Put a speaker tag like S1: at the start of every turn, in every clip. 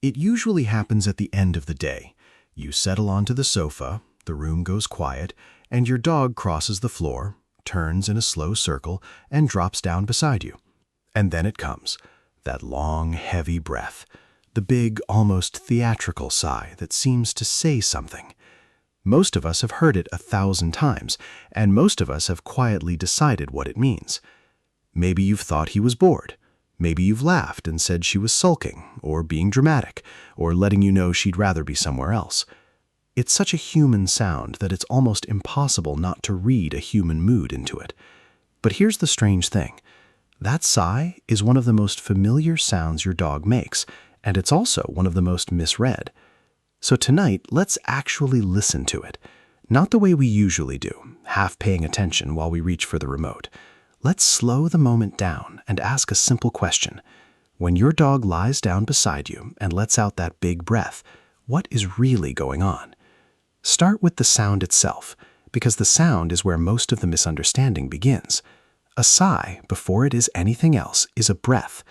S1: It usually happens at the end of the day. You settle onto the sofa, the room goes quiet, and your dog crosses the floor, turns in a slow circle, and drops down beside you. And then it comes, that long, heavy breath, the big, almost theatrical sigh that seems to say something. Most of us have heard it 1,000 times, and most of us have quietly decided what it means. Maybe you've thought he was bored. Maybe you've laughed and said she was sulking, or being dramatic, or letting you know she'd rather be somewhere else. It's such a human sound that it's almost impossible not to read a human mood into it. But here's the strange thing. That sigh is one of the most familiar sounds your dog makes, and it's also one of the most misread. So tonight, let's actually listen to it. Not the way we usually do, half paying attention while we reach for the remote. Let's slow the moment down and ask a simple question. When your dog lies down beside you and lets out that big breath, what is really going on? Start with the sound itself, because the sound is where most of the misunderstanding begins. A sigh, before it is anything else, is a breath.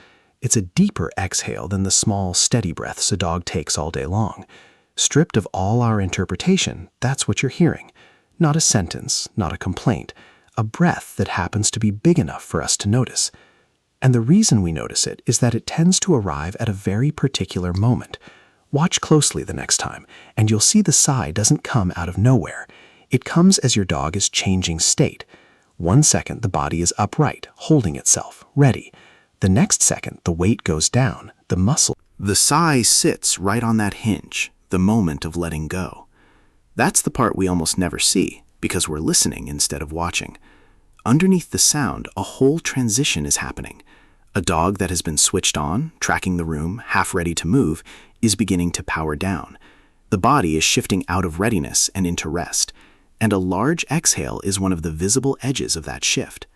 S1: It's a deeper exhale than the small, steady breaths a dog takes all day long. Stripped of all our interpretation, that's what you're hearing. Not a sentence, not a complaint. A breath that happens to be big enough for us to notice. And the reason we notice it is that it tends to arrive at a very particular moment. Watch closely the next time, and you'll see the sigh doesn't come out of nowhere. It comes as your dog is changing state. 1 second, the body is upright, holding itself, ready. The next second, the weight goes down, the muscle. The sigh sits right on that hinge, the moment of letting go. That's the part we almost never see, because we're listening instead of watching. Underneath the sound, a whole transition is happening. A dog that has been switched on, tracking the room, half ready to move, is beginning to power down. The body is shifting out of readiness and into rest, and a large exhale is one of the visible edges of that shift.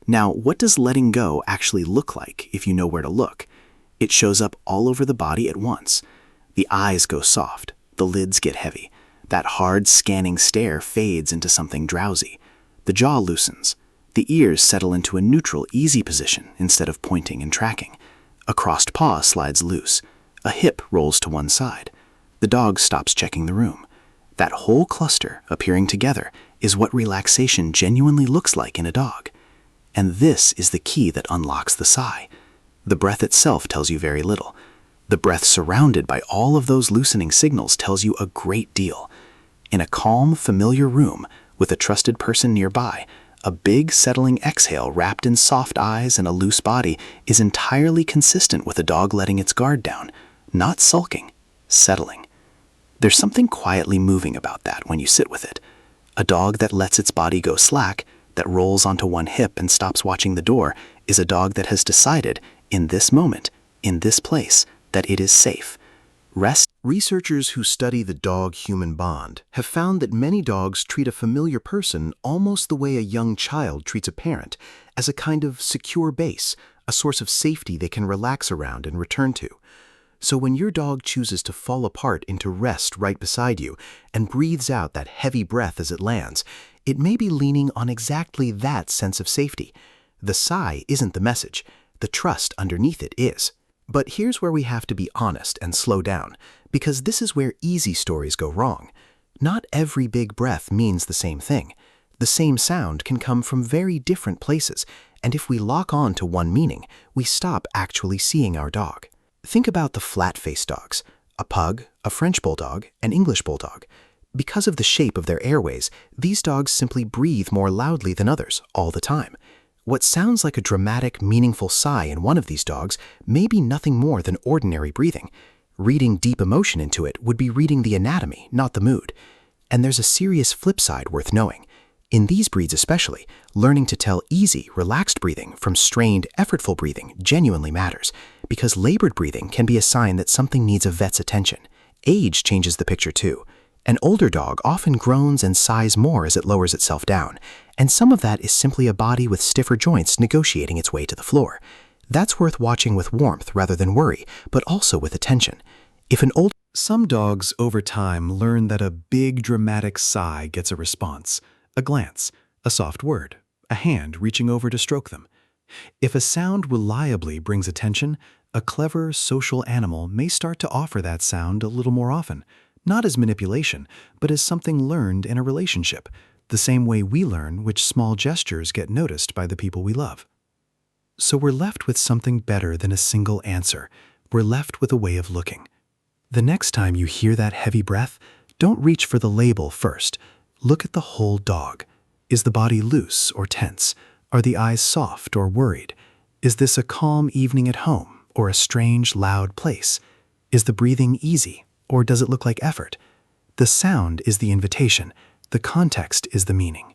S1: Now, what does letting go actually look like if you know where to look? It shows up all over the body at once. The eyes go soft, the lids get heavy. That hard, scanning stare fades into something drowsy. The jaw loosens. The ears settle into a neutral, easy position instead of pointing and tracking. A crossed paw slides loose. A hip rolls to one side. The dog stops checking the room. That whole cluster, appearing together, is what relaxation genuinely looks like in a dog. And this is the key that unlocks the sigh. The breath itself tells you very little. The breath surrounded by all of those loosening signals tells you a great deal. In a calm, familiar room, with a trusted person nearby, a big, settling exhale wrapped in soft eyes and a loose body is entirely consistent with a dog letting its guard down, not sulking, settling. There's something quietly moving about that when you sit with it. A dog that lets its body go slack, that rolls onto one hip and stops watching the door, is a dog that has decided, in this moment, in this place, that it is safe. Rest. Researchers who study the dog-human bond have found that many dogs treat a familiar person almost the way a young child treats a parent, as a kind of secure base, a source of safety they can relax around and return to. So when your dog chooses to fall apart into rest right beside you and breathes out that heavy breath as it lands, it may be leaning on exactly that sense of safety. The sigh isn't the message. The trust underneath it is. But here's where we have to be honest and slow down, because this is where easy stories go wrong. Not every big breath means the same thing. The same sound can come from very different places, and if we lock on to one meaning, we stop actually seeing our dog. Think about the flat-faced dogs, a pug, a French bulldog, an English bulldog. Because of the shape of their airways, these dogs simply breathe more loudly than others all the time. What sounds like a dramatic, meaningful sigh in one of these dogs may be nothing more than ordinary breathing. Reading deep emotion into it would be reading the anatomy, not the mood. And there's a serious flip side worth knowing. In these breeds especially, learning to tell easy, relaxed breathing from strained, effortful breathing genuinely matters, because labored breathing can be a sign that something needs a vet's attention. Age changes the picture too. An older dog often groans and sighs more as it lowers itself down, and some of that is simply a body with stiffer joints negotiating its way to the floor. That's worth watching with warmth rather than worry, but also with attention. Some dogs over time learn that a big dramatic sigh gets a response, a glance, a soft word, a hand reaching over to stroke them. If a sound reliably brings attention, A clever, social animal may start to offer that sound a little more often, not as manipulation, but as something learned in a relationship, the same way we learn which small gestures get noticed by the people we love. So we're left with something better than a single answer. We're left with a way of looking. The next time you hear that heavy breath, don't reach for the label first. Look at the whole dog. Is the body loose or tense? Are the eyes soft or worried? Is this a calm evening at home or a strange, loud place? Is the breathing easy or does it look like effort? The sound is the invitation. The context is the meaning.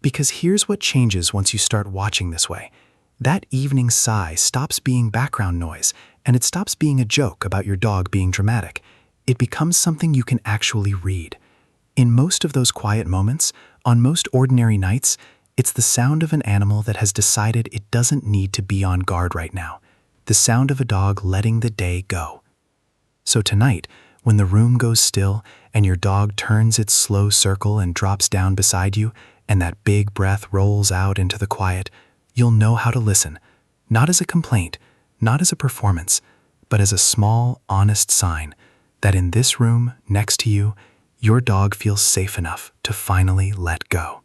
S1: Because here's what changes once you start watching this way. That evening sigh stops being background noise, and it stops being a joke about your dog being dramatic. It becomes something you can actually read. In most of those quiet moments, on most ordinary nights, it's the sound of an animal that has decided it doesn't need to be on guard right now. The sound of a dog letting the day go. So tonight, when the room goes still and your dog turns its slow circle and drops down beside you, and that big breath rolls out into the quiet, you'll know how to listen, not as a complaint, not as a performance, but as a small, honest sign that in this room next to you, your dog feels safe enough to finally let go.